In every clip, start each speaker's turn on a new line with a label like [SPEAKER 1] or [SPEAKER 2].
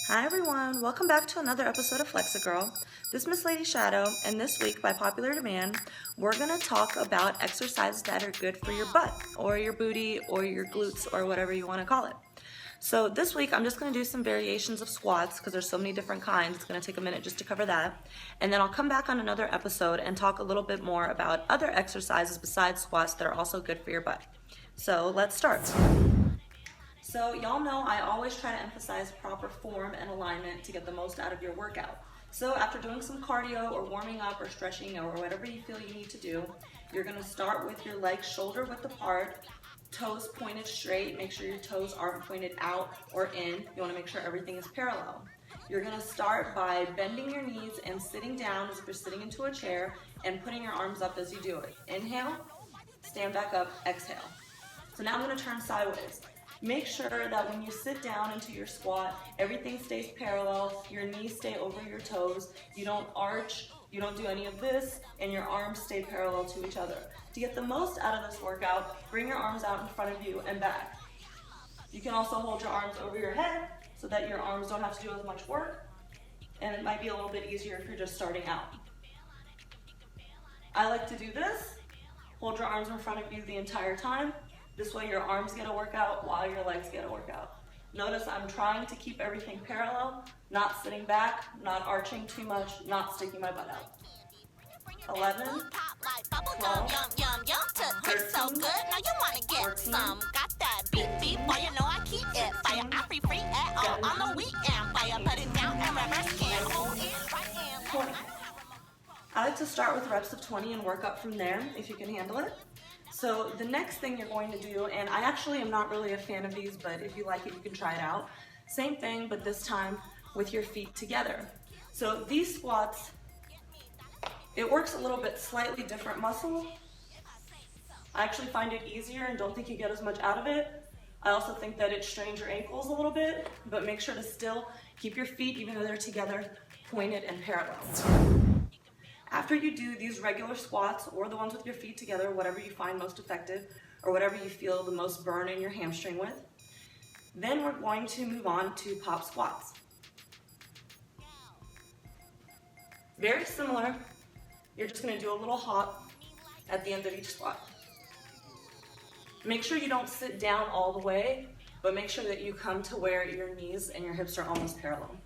[SPEAKER 1] Hi everyone, welcome back to another episode of FlexIT Girl. This is Miss Lady Shadow, and this week, by popular demand, we're going to talk about exercises that are good for your butt, or your booty, or your glutes, or whatever you want to call it. So this week, I'm just going to do some variations of squats, because there's so many different kinds, it's going to take a minute just to cover that. And then I'll come back on another episode and talk a little bit more about other exercises besides squats that are also good for your butt. So let's start. So y'all know I always try to emphasize proper form and alignment to get the most out of your workout. So after doing some cardio or warming up or stretching or whatever you feel you need to do, you're going to start with your legs shoulder width apart, toes pointed straight. Make sure your toes aren't pointed out or in. You want to make sure everything is parallel. You're going to start by bending your knees and sitting down as if you're sitting into a chair and putting your arms up as you do it. Inhale, stand back up, exhale. So now I'm going to turn sideways. Make sure that when you sit down into your squat, everything stays parallel, your knees stay over your toes, you don't arch, you don't do any of this, and your arms stay parallel to each other. To get the most out of this workout, bring your arms out in front of you and back. You can also hold your arms over your head so that your arms don't have to do as much work, and it might be a little bit easier if you're just starting out. I like to do this. Hold your arms in front of you the entire time. This way your arms get a workout while your legs get a workout. Notice I'm trying to keep everything parallel, not sitting back, not arching too much, not sticking my butt out. 11, 12, 13, 14, 20. I like to start with reps of 20 and work up from there if you can handle it. So the next thing you're going to do, and I actually am not really a fan of these, but if you like it, you can try it out. Same thing, but this time with your feet together. So these squats, it works a little bit slightly different muscle. I actually find it easier and don't think you get as much out of it. I also think that it strains your ankles a little bit, but make sure to still keep your feet, even though they're together, pointed and parallel. After you do these regular squats or the ones with your feet together, whatever you find most effective or whatever you feel the most burn in your hamstring with, then we're going to move on to pop squats. Very similar, you're just going to do a little hop at the end of each squat. Make sure you don't sit down all the way, but make sure that you come to where your knees and your hips are almost parallel.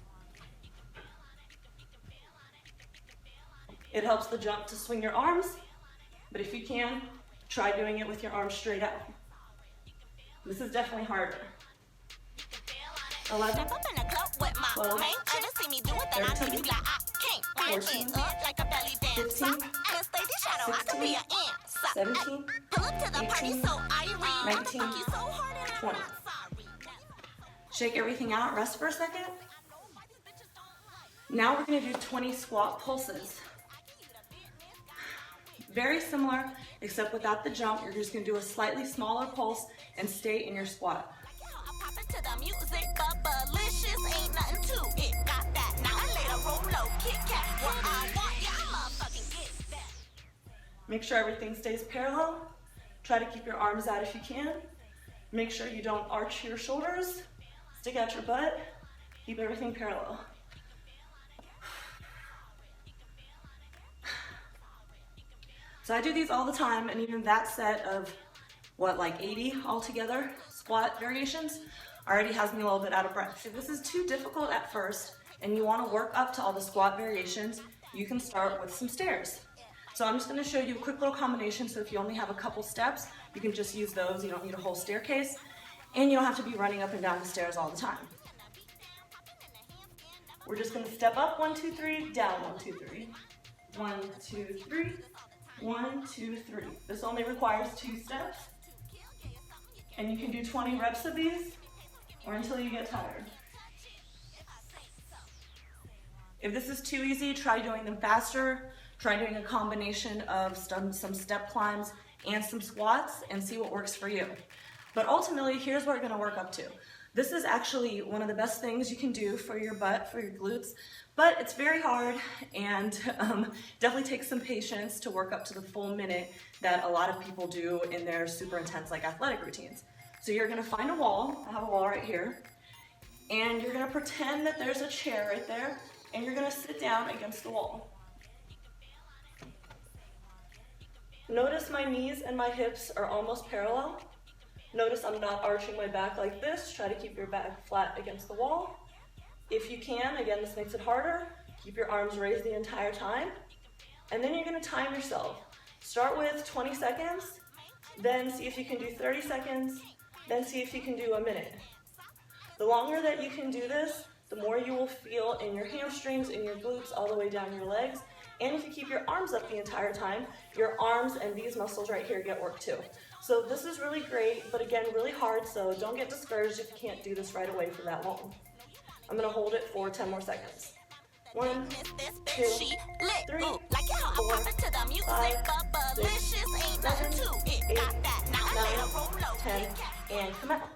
[SPEAKER 1] It helps the jump to swing your arms, but if you can, try doing it with your arms straight out. This is definitely harder. 11, 12, 13, 14, 15, 16, 17, 18, 19, 20. Shake everything out, rest for a second. Now we're going to do 20 squat pulses. Very similar, except without the jump, you're just going to do a slightly smaller pulse and stay in your squat. Make sure everything stays parallel. Try to keep your arms out if you can. Make sure you don't arch your shoulders. Stick out your butt. Keep everything parallel. So I do these all the time, and even that set of, like 80 altogether squat variations already has me a little bit out of breath. If this is too difficult at first and you want to work up to all the squat variations, you can start with some stairs. So I'm just going to show you a quick little combination, so if you only have a couple steps, you can just use those. You don't need a whole staircase, and you don't have to be running up and down the stairs all the time. We're just going to step up, 1, 2, 3, down, 1, 2, 3. 1, 2, 3. 1, 2, 3. This only requires 2 steps, and you can do 20 reps of these or until you get tired. If this is too easy, try doing them faster. Try doing a combination of some step climbs and some squats and see what works for you. But ultimately, here's what we're going to work up to. This is actually one of the best things you can do for your butt, for your glutes, but it's very hard and definitely takes some patience to work up to the full minute that a lot of people do in their super intense athletic routines. So you're going to find a wall. I have a wall right here. And you're gonna pretend that there's a chair right there, and you're gonna sit down against the wall. Notice my knees and my hips are almost parallel. Notice I'm not arching my back like this. Try to keep your back flat against the wall. If you can, again, this makes it harder, keep your arms raised the entire time. And then you're gonna time yourself. Start with 20 seconds, then see if you can do 30 seconds, then see if you can do a minute. The longer that you can do this, the more you will feel in your hamstrings, in your glutes, all the way down your legs. And if you keep your arms up the entire time, your arms and these muscles right here get work too. So this is really great, but again, really hard, so don't get discouraged if you can't do this right away for that long. I'm gonna hold it for 10 more seconds. 1, 2, 3, 4, 5, 6, 7, 8, 9, 10, and come out.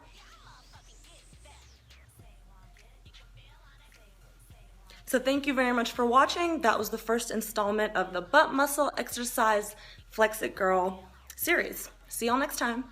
[SPEAKER 1] So thank you very much for watching. That was the first installment of the Butt Muscle Exercise FlexIT Girl series. See y'all next time.